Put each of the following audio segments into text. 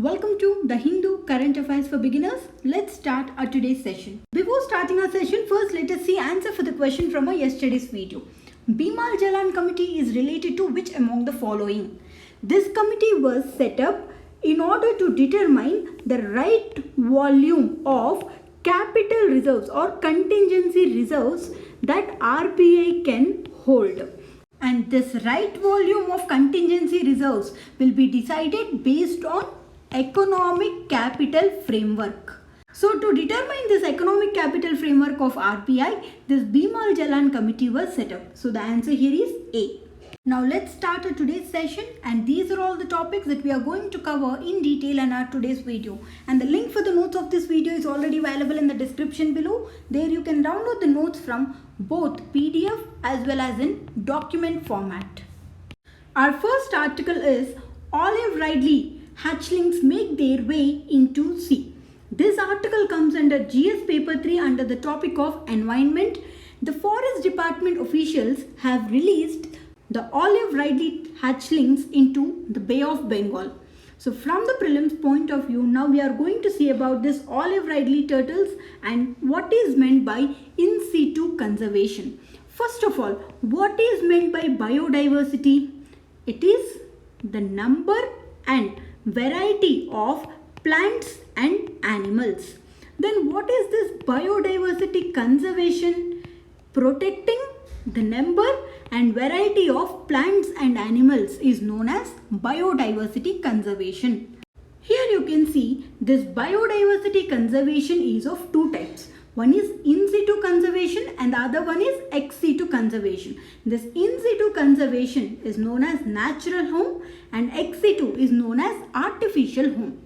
Welcome to the Hindu Current Affairs for Beginners. Let's start our today's session. Before starting our session, first let us see answer for the question from our yesterday's video. Bimal Jalan Committee is related to which among the following? This committee was set up in order to determine the right volume of capital reserves or contingency reserves that RBI can hold. And this right volume of contingency reserves will be decided based on economic capital framework. So to determine this economic capital framework of RBI, this Bimal Jalan committee was set up. So the answer here is A. Now let's start our today's session, and these are all the topics that we are going to cover in detail in our today's video. And the link for the notes of this video is already available in the description below. There you can download the notes from both PDF as well as in document format. Our first article is Olive Ridley hatchlings make their way into sea. This article comes under GS paper 3 under the topic of environment. The Forest Department officials have released the Olive Ridley hatchlings into the Bay of Bengal. So from the prelims point of view, now we are going to see about this Olive Ridley turtles and what is meant by in-situ conservation. First of all, what is meant by biodiversity? It is the number and variety of plants and animals. Then what is this biodiversity conservation? Protecting the number and variety of plants and animals is known as biodiversity conservation. Here you can see this biodiversity conservation is of two types. One is in-situ conservation and the other one is ex-situ conservation. This in-situ conservation is known as natural home and ex-situ is known as artificial home.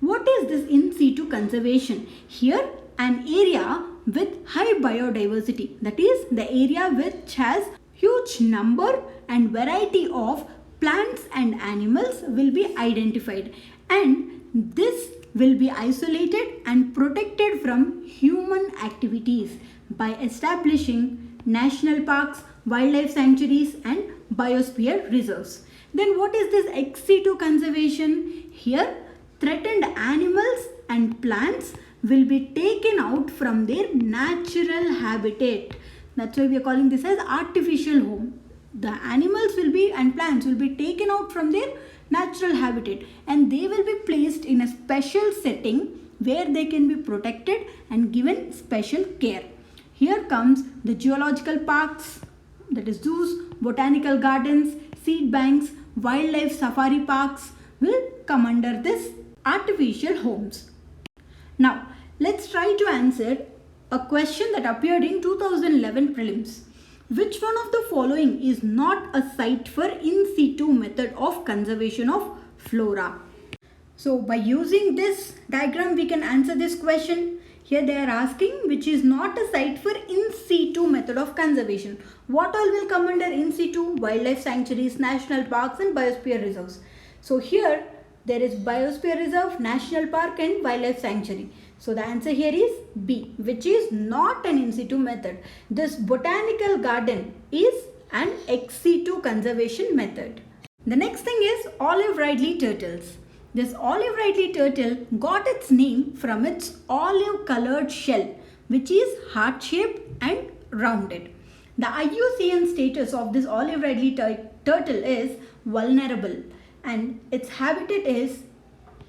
What is this in-situ conservation? Here an area with high biodiversity, that is the area which has huge number and variety of plants and animals will be identified, and this will be isolated and protected from human activities by establishing national parks, wildlife sanctuaries and biosphere reserves. Then what is this ex-situ conservation? Here threatened animals and plants will be taken out from their natural habitat. That's why we are calling this as artificial home. The animals will be and plants will be taken out from their natural habitat and they will be placed in a special setting where they can be protected and given special care. Here comes the geological parks, that is zoos, botanical gardens, seed banks, wildlife safari parks will come under this artificial homes. Now let's try to answer a question that appeared in 2011 prelims. Which one of the following is not a site for in-situ method of conservation of flora? So by using this diagram we can answer this question. Here they are asking which is not a site for in-situ method of conservation. What all will come under in-situ? Wildlife sanctuaries, national parks and biosphere reserves. So here there is biosphere reserve, national park and wildlife sanctuary. So the answer here is B, which is not an in-situ method. This botanical garden is an ex-situ conservation method. The next thing is Olive Ridley turtles. This Olive Ridley turtle got its name from its olive colored shell, which is heart-shaped and rounded. The IUCN status of this Olive Ridley turtle is vulnerable, and its habitat is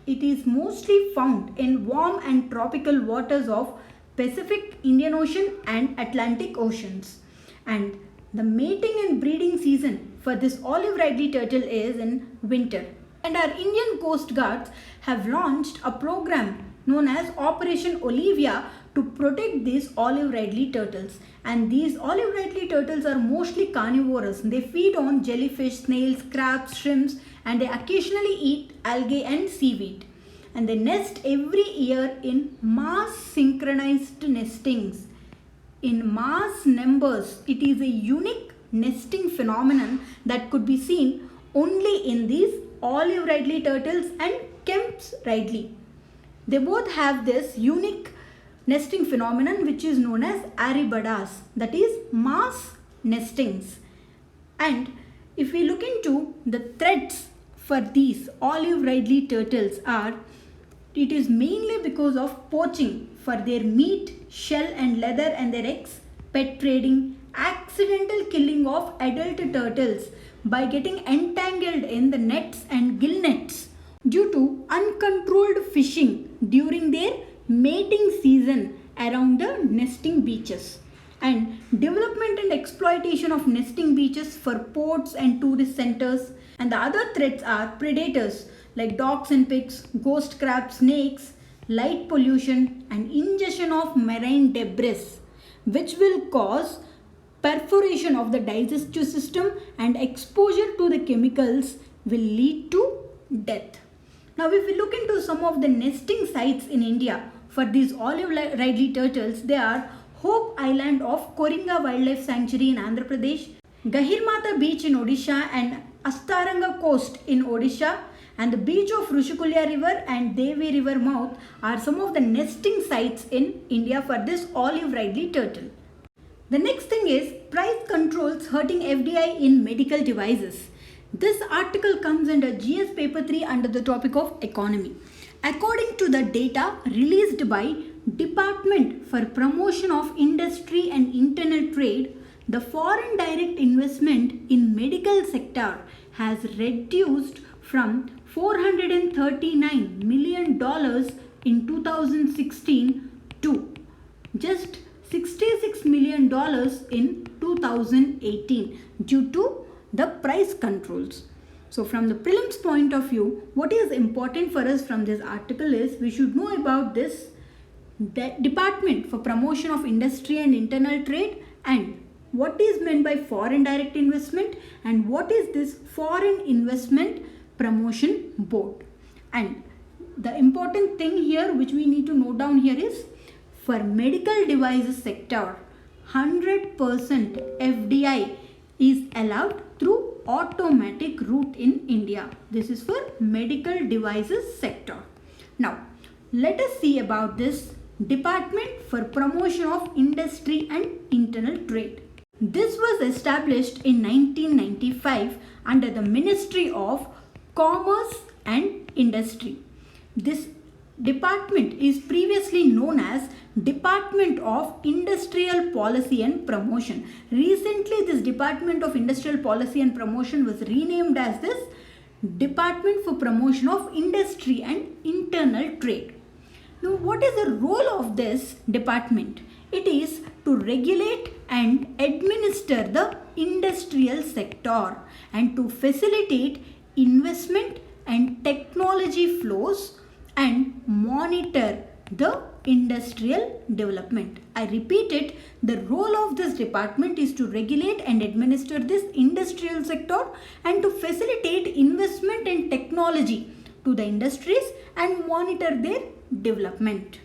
it is mostly found in warm and tropical waters of Pacific, Indian Ocean and Atlantic Oceans. And the mating and breeding season for this Olive Ridley turtle is in winter. And our Indian Coast Guards have launched a program known as Operation Olivia to protect these Olive Ridley turtles. And these Olive Ridley turtles are mostly carnivorous. They feed on jellyfish, snails, crabs, shrimps, and they occasionally eat algae and seaweed. And they nest every year in mass synchronized nestings. In mass numbers, it is a unique nesting phenomenon that could be seen only in these Olive Ridley turtles and Kemp's Ridley. They both have this unique nesting phenomenon which is known as aribadas, that is mass nestings. And if we look into the threats for these olive Ridley turtles are, it is mainly because of poaching for their meat, shell and leather and their eggs, pet trading, accidental killing of adult turtles by getting entangled in the nets and gill nets due to uncontrolled fishing during their mating season around the nesting beaches, and development and exploitation of nesting beaches for ports and tourist centers. And the other threats are predators like dogs and pigs, ghost crab, snakes, light pollution and ingestion of marine debris, which will cause perforation of the digestive system, and exposure to the chemicals will lead to death. Now if we look into some of the nesting sites in India for these olive Ridley turtles, they are Hope Island of Koringa Wildlife Sanctuary in Andhra Pradesh, Gahirmata Beach in Odisha and Astaranga Coast in Odisha, and the beach of Rushikulya River and Devi River mouth are some of the nesting sites in India for this olive Ridley turtle. The next thing is price controls hurting FDI in medical devices. This article comes under GS paper 3 under the topic of economy. According to the data released by Department for Promotion of Industry and Internal Trade, the foreign direct investment in medical sector has reduced from $439 million in 2016 to just $66 million in 2018 due to the price controls. So from the prelims point of view, what is important for us from this article is we should know about this Department for Promotion of Industry and Internal Trade, and what is meant by foreign direct investment and what is this Foreign Investment Promotion Board. And the important thing here which we need to note down here is for medical devices sector, 100% FDI is allowed through automatic route in India. This is for medical devices sector. Now, let us see about this Department for Promotion of Industry and Internal Trade. This was established in 1995 under the Ministry of Commerce and Industry. This department is previously known as Department of Industrial Policy and Promotion. Recently, this Department of Industrial Policy and Promotion was renamed as this Department for Promotion of Industry and Internal Trade. Now, what is the role of this department? It is to regulate and administer the industrial sector and to facilitate investment and technology flows and monitor the industrial development. I repeat it, the role of this department is to regulate and administer this industrial sector and to facilitate investment and technology to the industries and monitor their development.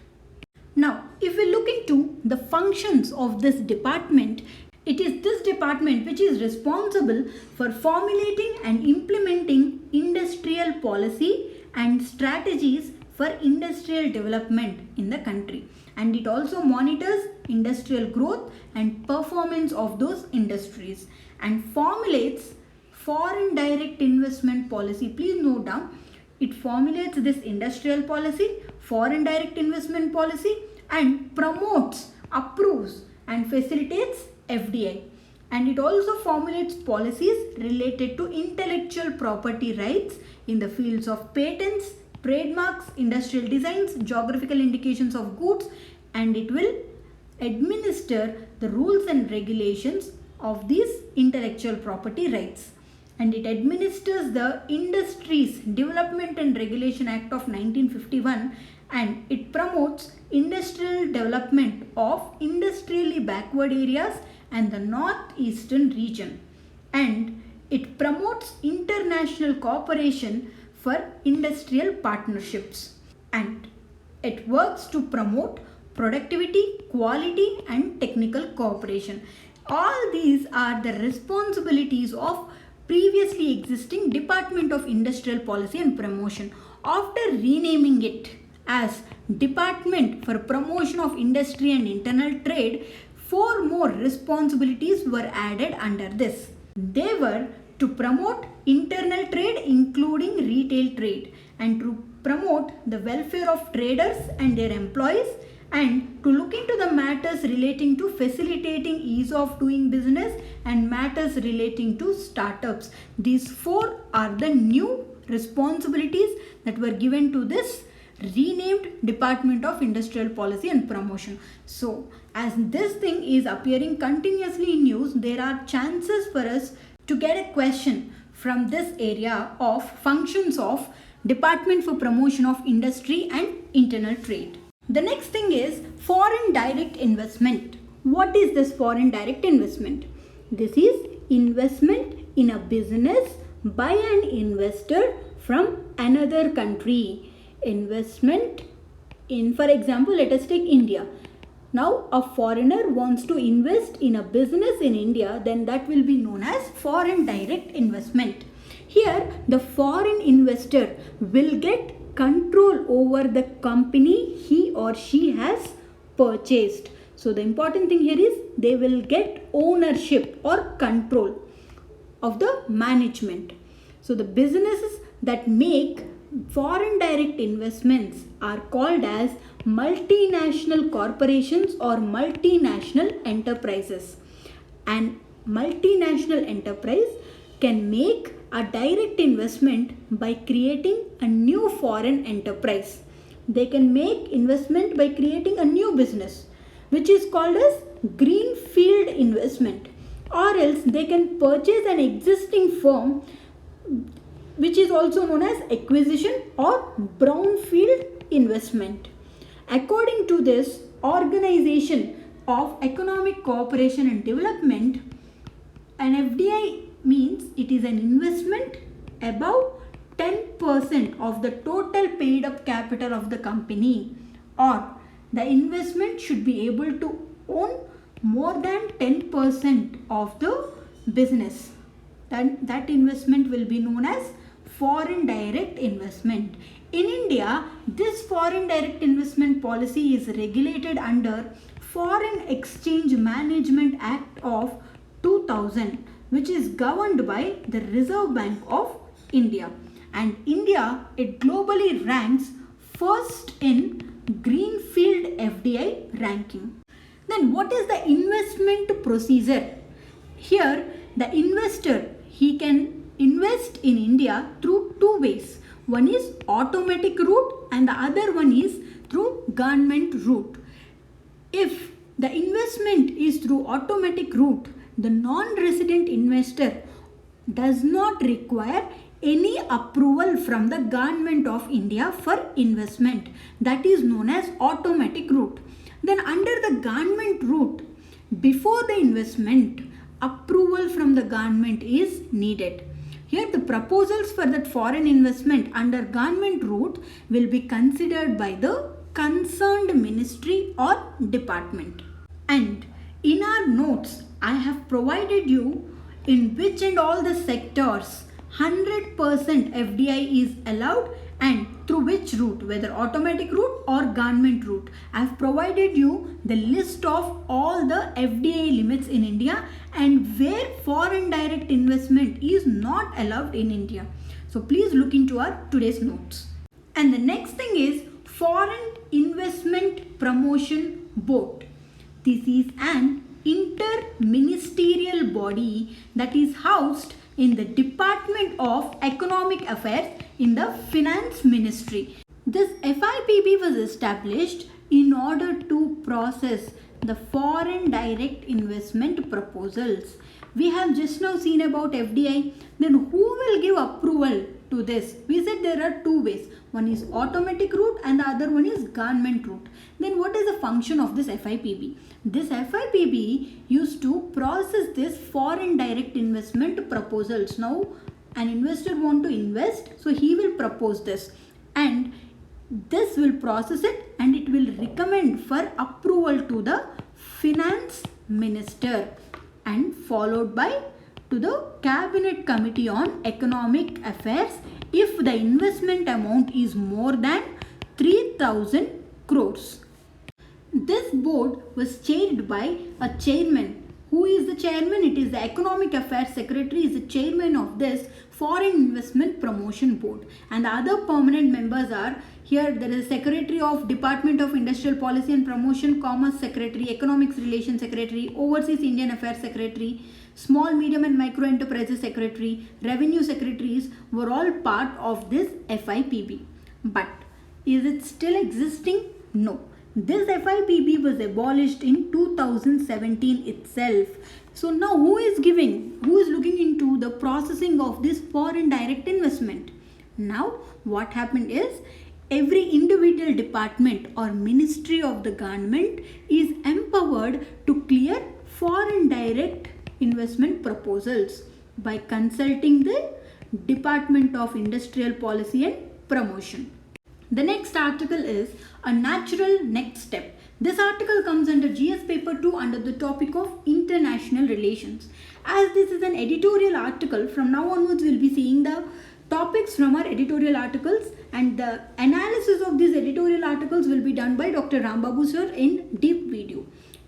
Now, if we look into the functions of this department, it is this department which is responsible for formulating and implementing industrial policy and strategies for industrial development in the country, and it also monitors industrial growth and performance of those industries and formulates foreign direct investment policy. Please note down, it formulates this industrial policy, foreign direct investment policy, and promotes, approves and facilitates FDI, and it also formulates policies related to intellectual property rights in the fields of patents, trademarks, industrial designs, geographical indications of goods, and it will administer the rules and regulations of these intellectual property rights. And it administers the Industries Development and Regulation Act of 1951, and it promotes industrial development of industrially backward areas and the northeastern region, and it promotes international cooperation for industrial partnerships, and it works to promote productivity, quality and technical cooperation. All these are the responsibilities of previously existing Department of Industrial Policy and Promotion. After renaming it as Department for Promotion of Industry and Internal Trade, 4 more responsibilities were added under this. They were to promote internal trade including retail trade, and to promote the welfare of traders and their employees, and to look into the matters relating to facilitating ease of doing business and matters relating to startups. These four are the new responsibilities that were given to this renamed Department of Industrial Policy and Promotion. So as this thing is appearing continuously in news, there are chances for us to get a question from this area of functions of Department for Promotion of Industry and Internal Trade. The next thing is foreign direct investment. What is this foreign direct investment? This is investment in a business by an investor from another country. Investment in, for example, let us take India. Now a foreigner wants to invest in a business in India, then that will be known as foreign direct investment. Here the foreign investor will get control over the company he or she has purchased. So the important thing here is they will get ownership or control of the management. So the businesses that make foreign direct investments are called as multinational corporations or multinational enterprises. And multinational enterprise can make a direct investment by creating a new foreign enterprise. They can make investment by creating a new business, which is called as greenfield investment, or else they can purchase an existing firm, which is also known as acquisition or brownfield investment. According to this Organization of Economic Cooperation and Development, an FDI means it is an investment above 10% of the total paid up capital of the company, or the investment should be able to own more than 10% of the business. That investment will be known as foreign direct investment. In India, this foreign direct investment policy is regulated under Foreign Exchange Management Act of 2000, which is governed by the Reserve Bank of India. And India, it globally ranks first in Greenfield FDI ranking. Then what is the investment procedure? Here, the investor, he can invest in India through two ways. One is automatic route and the other one is through government route. If the investment is through automatic route, the non-resident investor does not require any approval from the Government of India for investment. That is known as automatic route. Then under the government route, before the investment, approval from the government is needed. Here the proposals for that foreign investment under government route will be considered by the concerned ministry or department. And in our notes, I have provided you in which and all the sectors 100% FDI is allowed and through which route, whether automatic route or government route. I have provided you the list of all the FDI limits in India and where foreign direct investment is not allowed in India. So please look into our today's notes. And the next thing is Foreign Investment Promotion Board. This is an inter-ministerial body that is housed in the Department of Economic Affairs in the Finance Ministry. This FIPB was established in order to process the foreign direct investment proposals. We have just now seen about FDI. Then who will give approval to this? We said there are two ways. One is automatic route and the other one is government route. Then what is the function of this FIPB? This FIPB used to process this foreign direct investment proposals. Now an investor want to invest, so he will propose this and this will process it and it will recommend for approval to the finance minister and followed by to the Cabinet Committee on Economic Affairs if the investment amount is more than 3,000 crores. This board was chaired by a chairman Who is the chairman? It is the Economic Affairs Secretary is the chairman of this Foreign Investment Promotion Board. And the other permanent members are, here there is a Secretary of Department of Industrial Policy and Promotion, Commerce Secretary, Economics Relations Secretary, Overseas Indian Affairs Secretary, Small, Medium and Micro Enterprises Secretary, Revenue Secretaries were all part of this FIPB. But is it still existing? No. This FIPB was abolished in 2017 itself. So now who is looking into the processing of this foreign direct investment? Now what happened is, every individual department or ministry of the government is empowered to clear foreign direct investment proposals by consulting the Department of Industrial Policy and Promotion. The next article is a natural next step. This article comes under GS paper 2 under the topic of international relations. As this is an editorial article, from now onwards we will be seeing the topics from our editorial articles, and the analysis of these editorial articles will be done by Dr. Rambabu sir in deep video.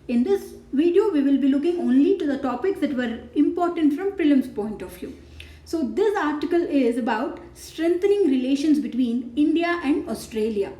In this video we will be looking only to the topics that were important from prelims point of view. So this article is about strengthening relations between India and Australia.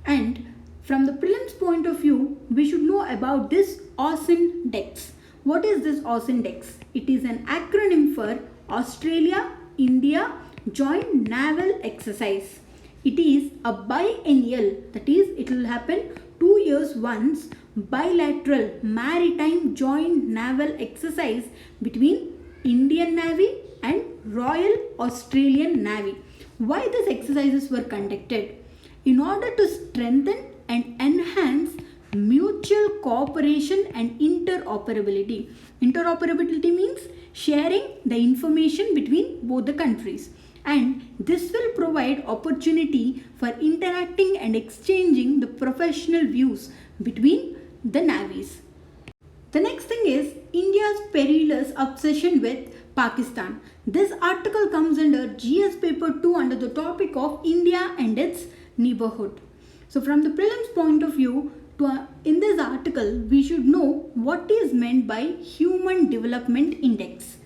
And from the prelims point of view, we should know about this AUSINDEX. What is this AUSINDEX? It is an acronym for Australia India Joint Naval Exercise. It is a biennial, that is, it will happen 2 years once, bilateral maritime joint naval exercise between Indian Navy and Royal Australian Navy. Why these exercises were conducted? In order to strengthen and enhance mutual cooperation and interoperability. Interoperability means sharing the information between both the countries. And this will provide opportunity for interacting and exchanging the professional views between the navies. The next thing is India's perilous obsession with Pakistan. This article comes under GS paper 2 under the topic of India and its neighborhood. So from the prelims point of view, in this article we should know what is meant by Human Development Index.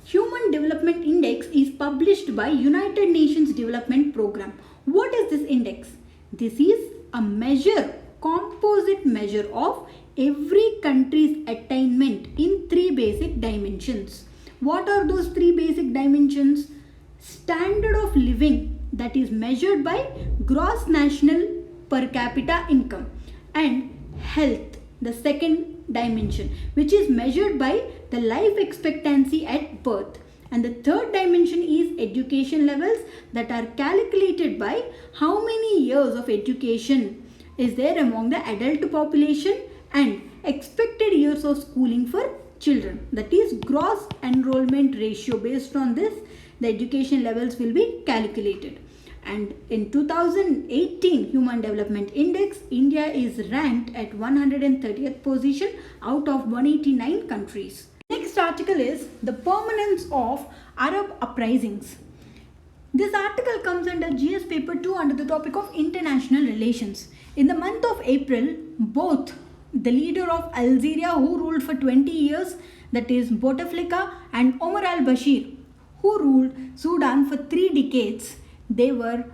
Human Development Index is published by United Nations Development Program. What is this index? This is a measure, composite measure of every country's attainment in 3 basic dimensions. What are those 3 basic dimensions? Standard of living, that is measured by gross national per capita income, and health, the second dimension, which is measured by the life expectancy at birth, and the third dimension is education levels, that are calculated by how many years of education is there among the adult population and expected years of schooling for children, that is gross enrollment ratio. Based on this, the education levels will be calculated. And in 2018 Human Development Index, India is ranked at 130th position out of 189 countries. Next article is the permanence of Arab uprisings. This article comes under GS paper 2 under the topic of international relations. In the month of April, both the leader of Algeria, who ruled for 20 years, that is Bouteflika, and Omar al-Bashir, who ruled Sudan for 3 decades, they were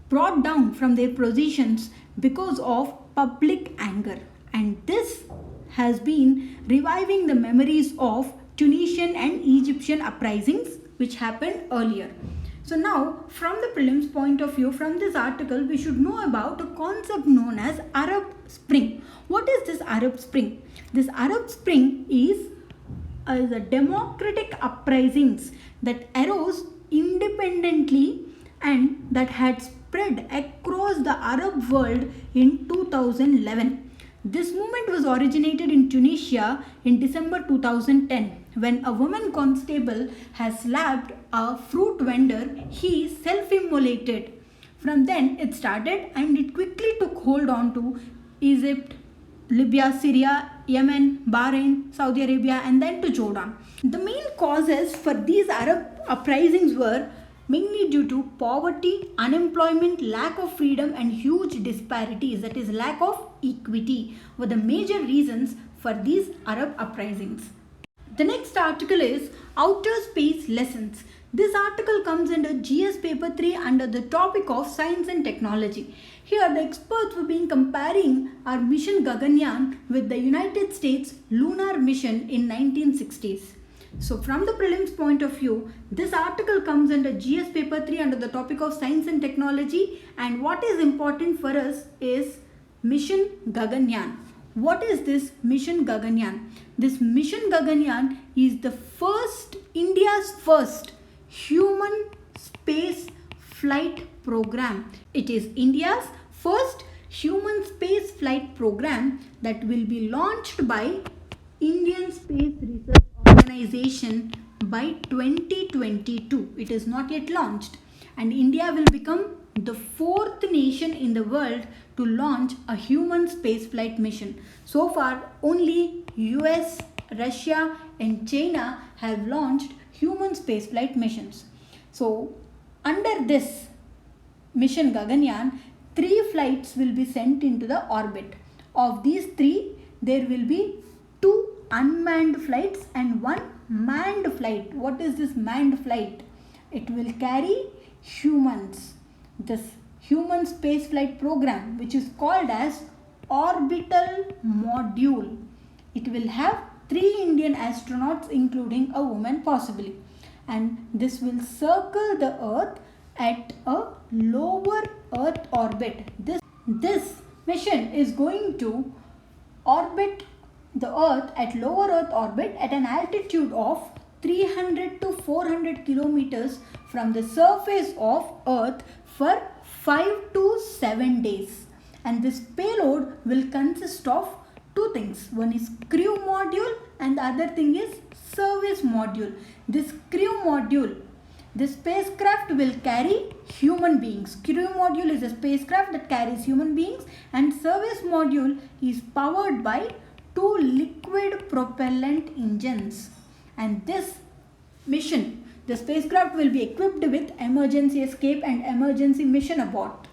brought down from their positions because of public anger. And this has been reviving the memories of Tunisian and Egyptian uprisings which happened earlier. So now, from the prelims point of view, from this article, we should know about a concept known as Arab Spring. What is this Arab Spring? This Arab Spring is a democratic uprisings that arose independently and that had spread across the Arab world in 2011. This movement was originated in Tunisia in December 2010 when a woman constable has slapped a fruit vendor. He self-immolated. From then it started and it quickly took hold on to Egypt, Libya, Syria, Yemen, Bahrain, Saudi Arabia, and then to Jordan. The main causes for these Arab uprisings were mainly due to poverty, unemployment, lack of freedom, and huge disparities, that is lack of equity, were the major reasons for these Arab uprisings. The next article is Outer Space Lessons. This article comes under GS paper 3 under the topic of science and technology. Here the experts were being comparing our mission Gaganyaan with the United States lunar mission in 1960s. So from the prelims point of view, this article comes under GS paper 3 under the topic of science and technology, and what is important for us is mission Gaganyaan. What is this mission Gaganyaan? This mission Gaganyaan is the India's first human space flight program. It is India's first human space flight program that will be launched by Indian Space Research Organization by 2022. It is not yet launched, and India will become the fourth nation in the world to launch a human spaceflight mission. So far, only US, Russia and China have launched human spaceflight missions. So, under this mission Gaganyaan, 3 flights will be sent into the orbit. Of these 3, there will be 2 unmanned flights and 1 manned flight. What is this manned flight? It will carry humans. This human spaceflight program, which is called as orbital module. It will have 3 Indian astronauts, including a woman possibly, and this will circle the earth at a lower earth orbit. This mission is going to orbit the earth at lower earth orbit at an altitude of 300 to 400 kilometers from the surface of earth for 5 to 7 days, and this payload will consist of 2 things. One is crew module and the other thing is service module. This crew module, the spacecraft will carry human beings. Crew module is a spacecraft that carries human beings, and service module is powered by 2 liquid propellant engines. And this mission, the spacecraft will be equipped with emergency escape and emergency mission abort.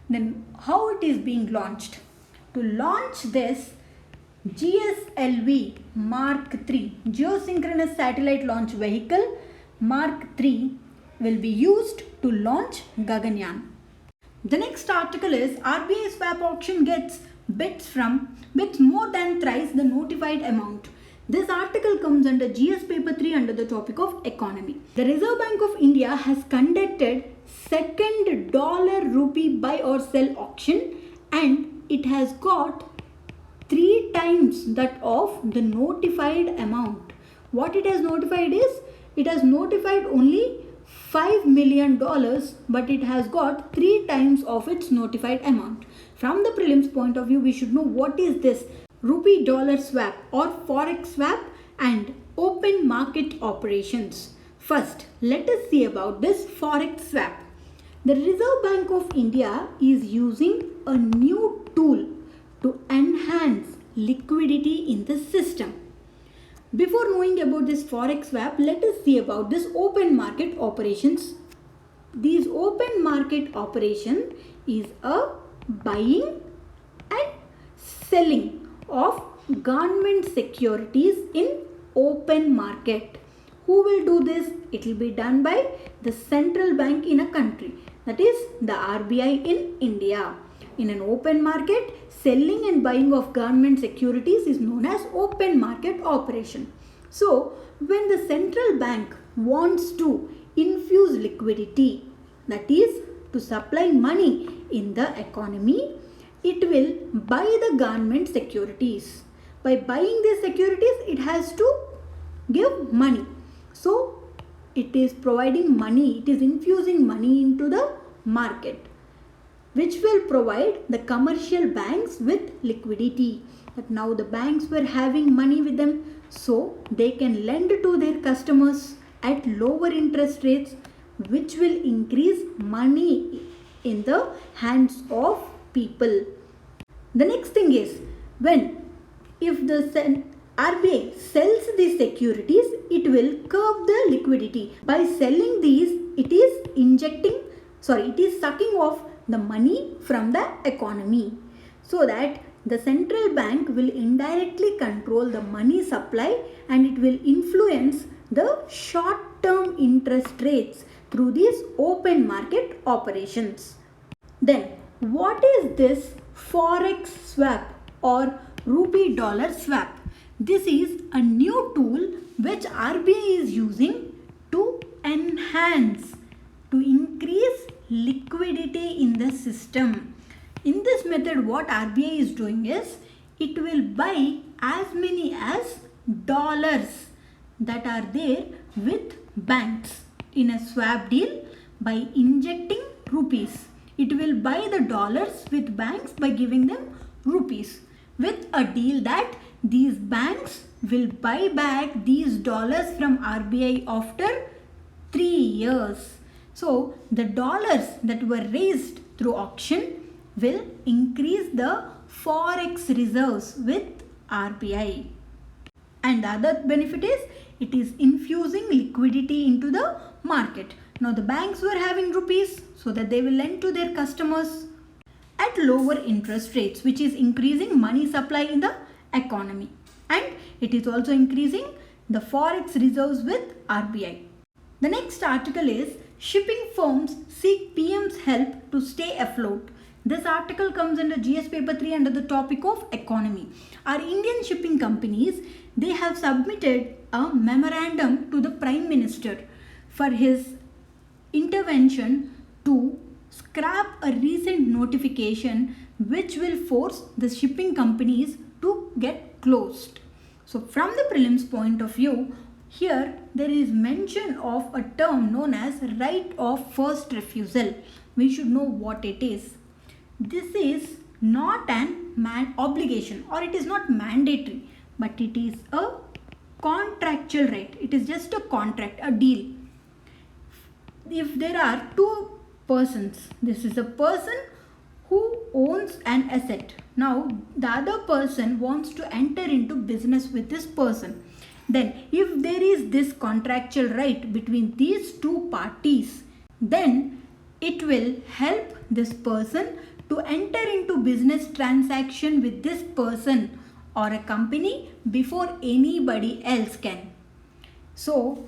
Then how it is being launched? To launch this, GSLV Mark III, Geosynchronous Satellite Launch Vehicle Mark III, will be used to launch Gaganyaan. The next article is RBI swap auction gets bids more than thrice the notified amount. This article comes under GS paper 3 under the topic of economy. The Reserve Bank of India has conducted second dollar rupee buy or sell auction, and it has got 3 times that of the notified amount. What it has notified is, it has notified only $5 million, but it has got 3 times of its notified amount. From the prelims point of view, we should know what is this rupee dollar swap or Forex swap and open market operations. First, let us see about this Forex swap. The Reserve Bank of India is using a new tool to enhance liquidity in the system. Before knowing about this Forex swap, let us see about this open market operations. These open market operation is a buying and selling of government securities in open market. Who will do this? It will be done by the central bank in a country, that is the RBI in India. In an open market, selling and buying of government securities is known as open market operation. So, when the central bank wants to infuse liquidity, that is to supply money in the economy, it will buy the government securities. By buying these securities, it has to give money. So, it is providing money, it is infusing money into the market, which will provide the commercial banks with liquidity. But now the banks were having money with them, so they can lend to their customers at lower interest rates, which will increase money in the hands of people. The next thing is, if the RBI sells these securities, it will curb the liquidity. By selling these, it is sucking off the money from the economy, so that the central bank will indirectly control the money supply and it will influence the short-term interest rates through these open market operations. Then, what is this Forex swap or rupee dollar swap? This is a new tool which RBI is using to enhance, to increase liquidity in the system. In this method, what RBI is doing is, it will buy as many as dollars that are there with banks in a swap deal by injecting rupees. It will buy the dollars with banks by giving them rupees, with a deal that these banks will buy back these dollars from RBI after 3 years. So the dollars that were raised through auction will increase the Forex reserves with RBI. And the other benefit is, it is infusing liquidity into the market. Now the banks were having rupees, so that they will lend to their customers at lower interest rates, which is increasing money supply in the economy. And it is also increasing the Forex reserves with RBI. The next article is, shipping firms seek PM's help to stay afloat. This article comes under GS paper 3 under the topic of economy. Our Indian shipping companies, they have submitted a memorandum to the Prime Minister for his intervention to scrap a recent notification which will force the shipping companies to get closed. So from the prelims point of view, here there is mention of a term known as right of first refusal. We should know what it is. This is not an obligation, or it is not mandatory, but it is a contractual right. It is just a contract, a deal. If there are two persons, this is a person who owns an asset. Now the other person wants to enter into business with this person. Then if there is this contractual right between these two parties, then it will help this person to enter into business transaction with this person or a company before anybody else can. So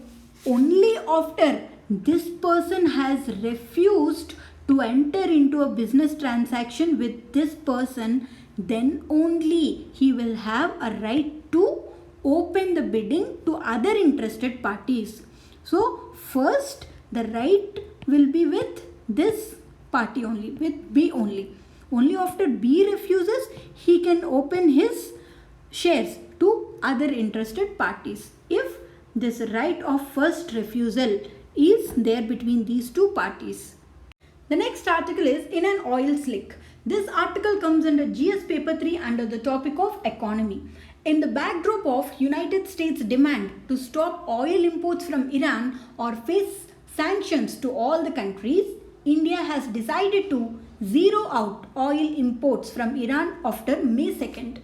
only after this person has refused to enter into a business transaction with this person, then only he will have a right to open the bidding to other interested parties. So first the right will be with this party only, with B only. Only after B refuses, he can open his shares to other interested parties, if this right of first refusal is there between these two parties. The next article is in an oil slick. This article comes under GS paper 3 under the topic of economy. In the backdrop of United States demand to stop oil imports from Iran or face sanctions to all the countries, India has decided to zero out oil imports from Iran after May 2nd.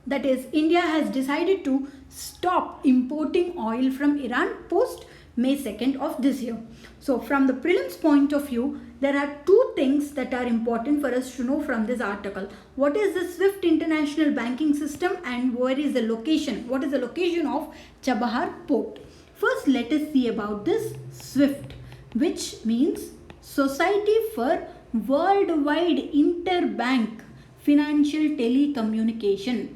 That is, India has decided to stop importing oil from Iran post May 2nd of this year. So from the prelims point of view, there are two things that are important for us to know from this article. What is the SWIFT international banking system and where is the location? What is the location of Chabahar port? First, let us see about this SWIFT, which means Society for Worldwide Interbank Financial Telecommunication.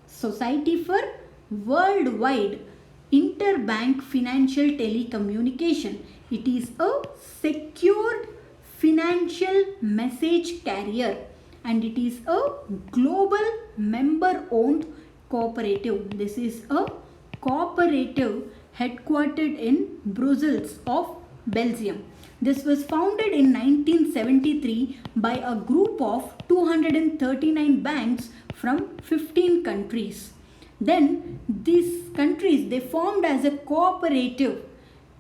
Society for Worldwide Interbank Financial Telecommunication. It is a secured financial message carrier and it is a global member-owned cooperative. This is a cooperative headquartered in Brussels of Belgium. This was founded in 1973 by a group of 239 banks from 15 countries. Then these countries, they formed as a cooperative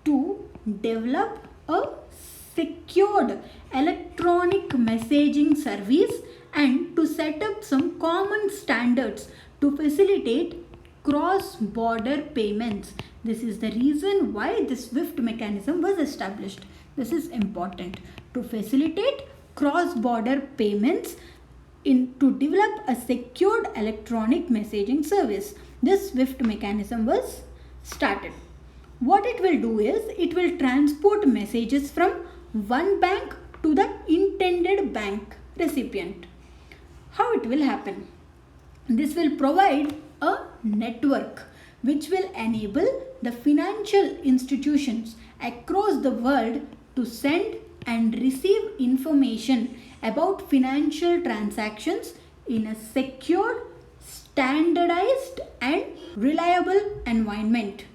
to develop a secured electronic messaging service and to set up some common standards to facilitate cross-border payments. This is the reason why the SWIFT mechanism was established. This is important to facilitate cross-border payments to develop a secured electronic messaging service. This SWIFT mechanism was started. What it will do is it will transport messages from one bank to the intended bank recipient. How it will happen? This will provide a network which will enable the financial institutions across the world to send and receive information about financial transactions in a secure, standardized and reliable environment.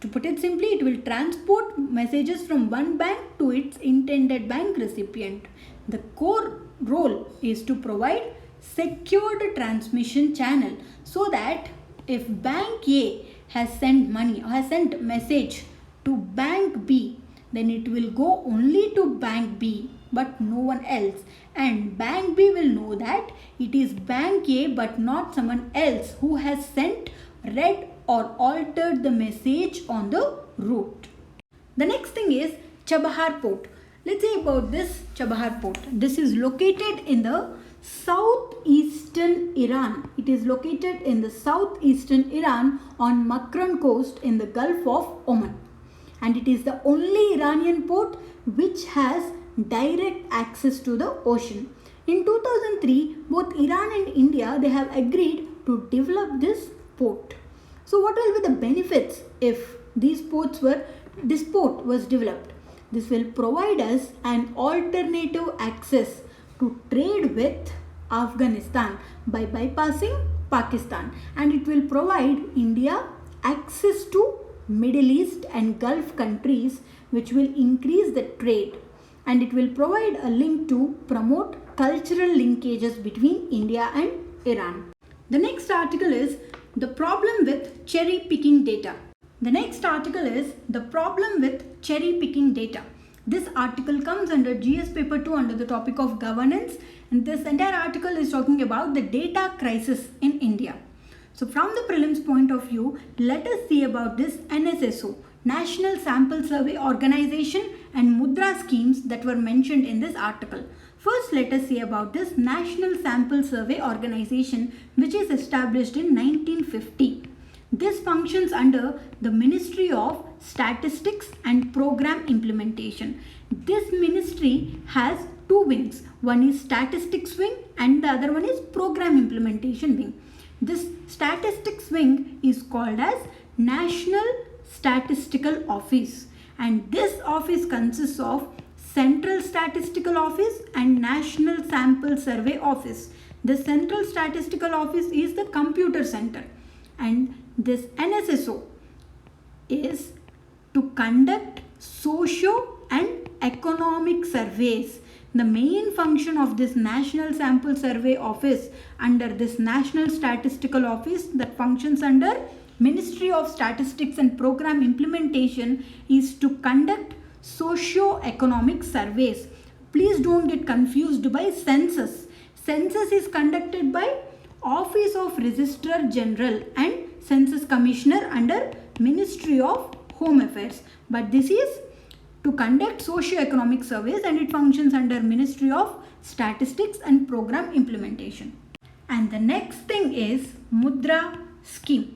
To put it simply, it will transport messages from one bank to its intended bank recipient. The core role is to provide secured transmission channel so that if bank A has sent money or has sent message to bank B, then it will go only to bank B but no one else, and bank B will know that it is bank A but not someone else who has sent, read or altered the message on the route. The next thing is Chabahar port. Let's say about this Chabahar port. This is located in the southeastern Iran. It is located in the southeastern Iran on Makran coast in the Gulf of Oman. And it is the only Iranian port which has direct access to the ocean. In 2003, both Iran and India, they have agreed to develop this port. So what will be the benefits if this port was developed? This will provide us an alternative access to trade with Afghanistan by bypassing Pakistan, and it will provide India access to Middle East and Gulf countries, which will increase the trade, and it will provide a link to promote cultural linkages between India and Iran. The next article is the problem with cherry picking data. This article comes under GS paper 2 under the topic of governance, and this entire article is talking about the data crisis in India. So from the prelims point of view, let us see about this NSSO, National Sample Survey Organization, and Mudra schemes that were mentioned in this article. First, let us see about this National Sample Survey Organization, which is established in 1950. This functions under the Ministry of Statistics and Program Implementation. This ministry has two wings. One is Statistics Wing and the other one is Program Implementation Wing. This Statistics Wing is called as National Statistical Office, and this office consists of Central Statistical Office and National Sample Survey Office. The Central Statistical Office is the computer center, and this NSSO is to conduct socio and economic surveys. The main function of this National Sample Survey Office under this National Statistical Office that functions under Ministry of Statistics and Program Implementation is to conduct socio-economic surveys. Please don't get confused by census. Census is conducted by Office of Registrar General and Census Commissioner under Ministry of Home Affairs. But this is to conduct socio-economic surveys, and it functions under Ministry of Statistics and Program Implementation. And the next thing is Mudra Scheme.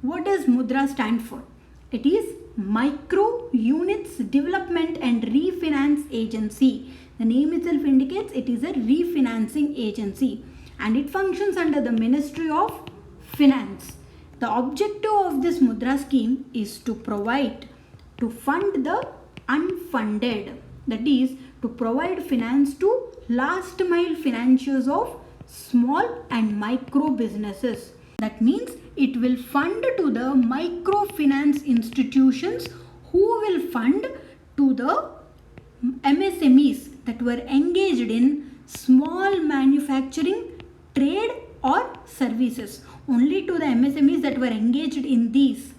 What does Mudra stand for? It is Micro Units Development and Refinance Agency. The name itself indicates it is a refinancing agency, and it functions under the Ministry of Finance. The objective of this Mudra scheme is to fund the unfunded, that is to provide finance to last mile financiers of small and micro businesses. That means it will fund to the microfinance institutions who will fund to the MSMEs that were engaged in small manufacturing, trade or services. Only to the MSMEs that were engaged in these,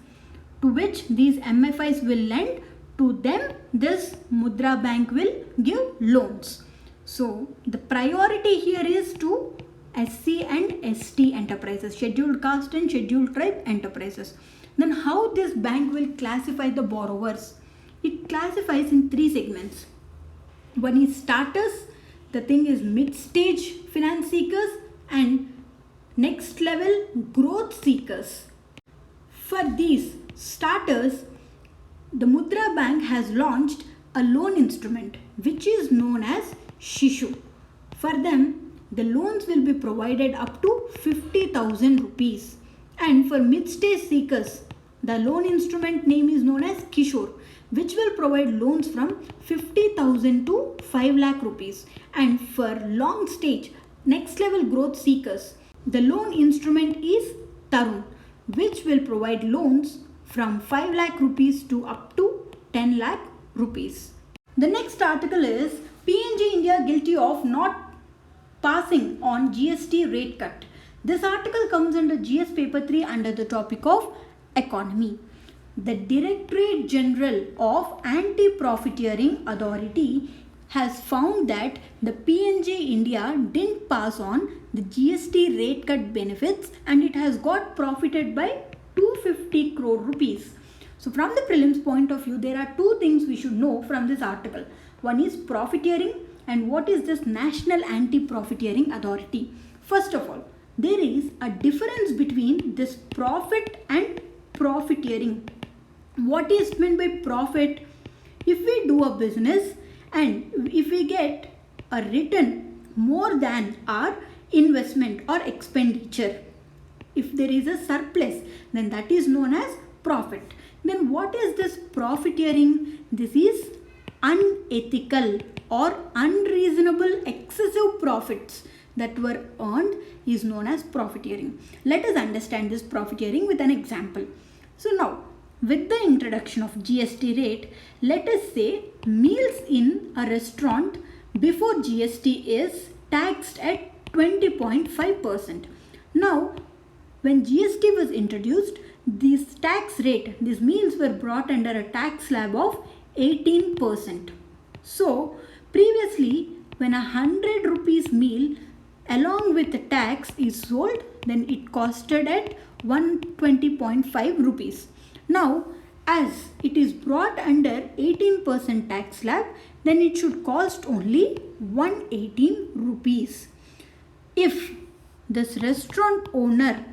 to which these MFIs will lend, to them this Mudra Bank will give loans. So the priority here is to SC and ST enterprises, scheduled caste and scheduled tribe enterprises. Then how this bank will classify the borrowers? It classifies in three segments. One is starters, the thing is mid-stage finance seekers, and next level growth seekers. For these starters, the Mudra Bank has launched a loan instrument which is known as Shishu. For them, the loans will be provided up to 50,000 rupees. And for mid-stage seekers, the loan instrument name is known as Kishore, which will provide loans from 50,000 to 5 lakh rupees. And for long stage, next level growth seekers, the loan instrument is Tarun, which will provide loans from 5 lakh rupees to up to 10 lakh rupees. The next article is PNG India guilty of not passing on GST rate cut. This article comes under GS paper 3 under the topic of economy. The Directorate General of Anti-Profiteering Authority has found that the PNG India didn't pass on the GST rate cut benefits and it has got profited by 250 crore rupees. So from the prelims point of view, there are two things we should know from this article. One is profiteering and what is this National Anti-Profiteering Authority. First of all, there is a difference between this profit and profiteering. What is meant by profit? If we do a business and if we get a return more than our investment or expenditure, if there is a surplus, then that is known as profit. Then what is this profiteering? This is unethical or unreasonable excessive profits that were earned is known as profiteering. Let us understand this profiteering with an example. So now, with the introduction of GST rate, let us say meals in a restaurant before GST is taxed at 20.5%. Now, when GST was introduced, this tax rate, these meals were brought under a tax slab of 18%. So, previously, when a 100 rupees meal along with the tax is sold, then it costed at 120.5 rupees. Now, as it is brought under 18% tax slab, then it should cost only 118 rupees. If this restaurant owner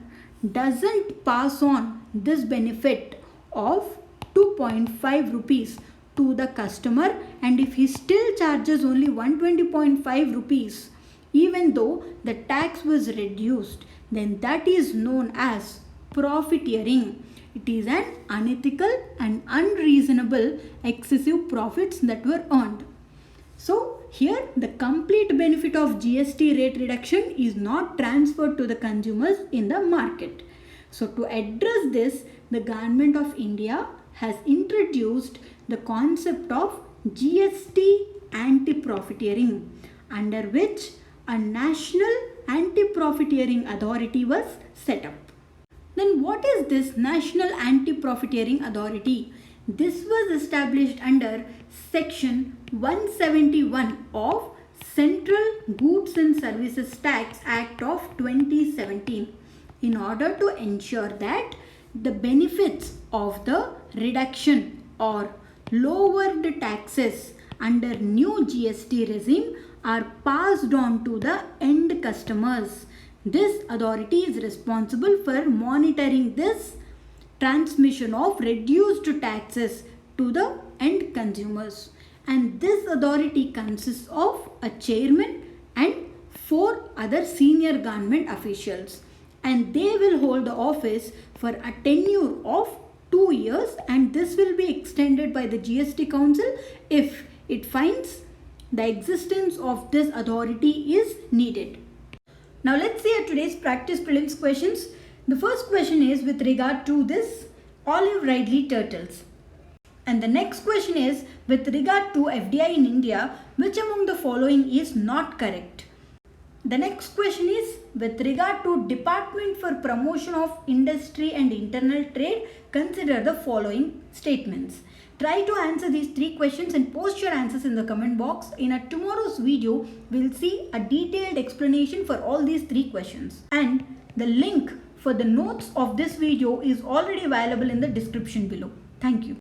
doesn't pass on this benefit of 2.5 rupees to the customer and if he still charges only 120.5 rupees even though the tax was reduced, then that is known as profiteering. It is an unethical and unreasonable excessive profits that were earned. So here the complete benefit of GST rate reduction is not transferred to the consumers in the market. So to address this, the Government of India has introduced the concept of GST anti-profiteering, under which a National Anti-Profiteering Authority was set up. Then what is this National Anti-Profiteering Authority? This was established under Section 171 of Central Goods and Services Tax Act of 2017 in order to ensure that the benefits of the reduction or lowered taxes under new GST regime are passed on to the end customers. This authority is responsible for monitoring this transmission of reduced taxes to the end consumers. And this authority consists of a chairman and 4 other senior government officials. And they will hold the office for a tenure of 2 years, and this will be extended by the GST Council if it finds the existence of this authority is needed. Now let's see at today's practice prelims questions. The first question is with regard to this olive Ridley turtles. And the next question is with regard to FDI in India, which among the following is not correct? The next question is with regard to Department for Promotion of Industry and Internal Trade, consider the following statements. Try to answer these 3 questions and post your answers in the comment box. In tomorrow's video, we'll see a detailed explanation for all these 3 questions. And the link for the notes of this video is already available in the description below. Thank you.